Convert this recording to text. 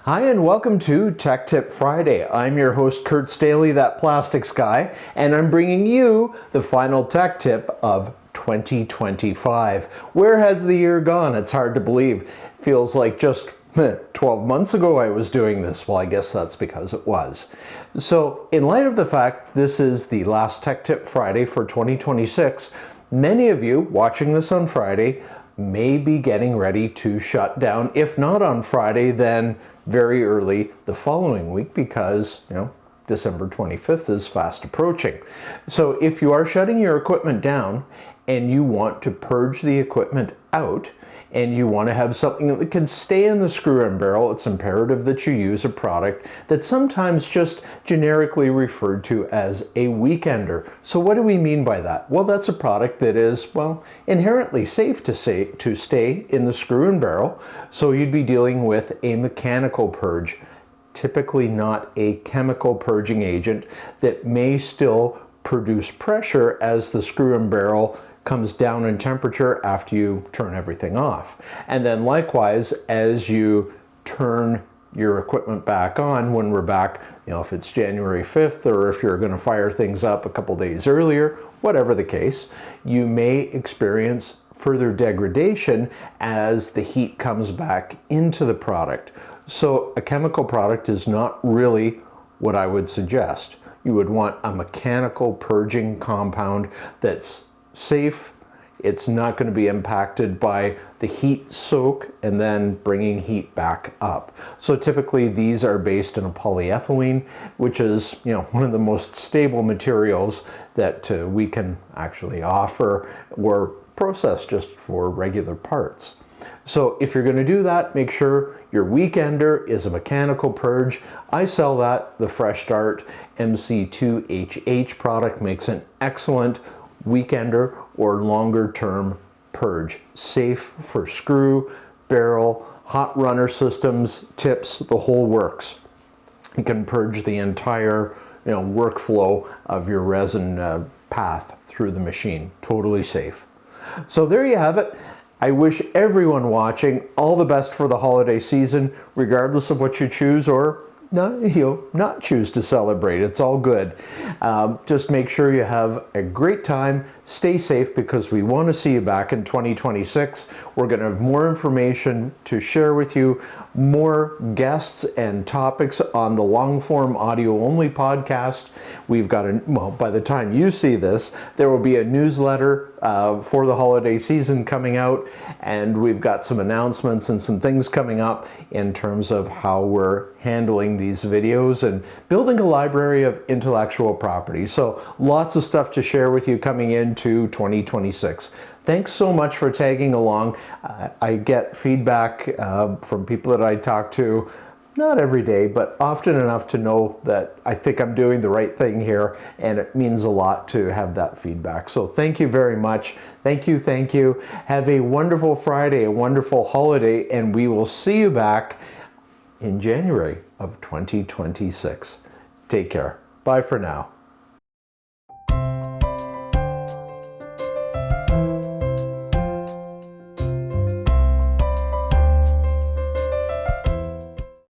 Hi and welcome to Tech Tip Friday. I'm your host Kurt Stahle, that plastics guy, and I'm bringing you the final tech tip of 2025. Where has the year gone? It's hard to believe. Feels like just 12 months ago I was doing this. Well, I guess that's because it was. So in light of the fact this is the last Tech Tip Friday for 2026, many of you watching this on Friday may be getting ready to shut down, if not on Friday, then very early the following week, because December 25th is fast approaching. So if you are shutting your equipment down and you want to purge the equipment out and you want to have something that can stay in the screw and barrel, it's imperative that you use a product that's sometimes just generically referred to as a weekender. So what do we mean by that? Well, that's a product that is, well, inherently safe to stay in the screw and barrel. So you'd be dealing with a mechanical purge, typically not a chemical purging agent that may still produce pressure as the screw and barrel comes down in temperature after you turn everything off. And then likewise, as you turn your equipment back on, when we're back, if it's January 5th or if you're going to fire things up a couple days earlier, whatever the case, you may experience further degradation as the heat comes back into the product. So a chemical product is not really what I would suggest. You would want a mechanical purging compound that's safe. It's not going to be impacted by the heat soak and then bringing heat back up. So typically these are based in a polyethylene, which is one of the most stable materials that we can actually offer or process just for regular parts. So if you're going to do that, make sure your weekender is a mechanical purge. I sell that. The Fresh Start MC2HH product makes an excellent weekender or longer term purge. Safe for screw, barrel, hot runner systems, tips, the whole works. You can purge the entire workflow of your resin path through the machine. Totally safe. So there you have it. I wish everyone watching all the best for the holiday season, regardless of what you choose or not choose to celebrate. It's all good. Just make sure you have a great time. Stay safe, because we want to see you back in 2026. We're going to have more information to share with you, more guests and topics on the long form audio only podcast. We've got by the time you see this, there will be a newsletter for the holiday season coming out, and we've got some announcements and some things coming up in terms of how we're handling these videos and building a library of intellectual property. So lots of stuff to share with you coming into 2026. Thanks so much for tagging along. I get feedback from people that I talk to, not every day, but often enough to know that I think I'm doing the right thing here, and it means a lot to have that feedback. So thank you very much. Thank you, thank you. Have a wonderful Friday, a wonderful holiday, and we will see you back in January of 2026. Take care. Bye for now.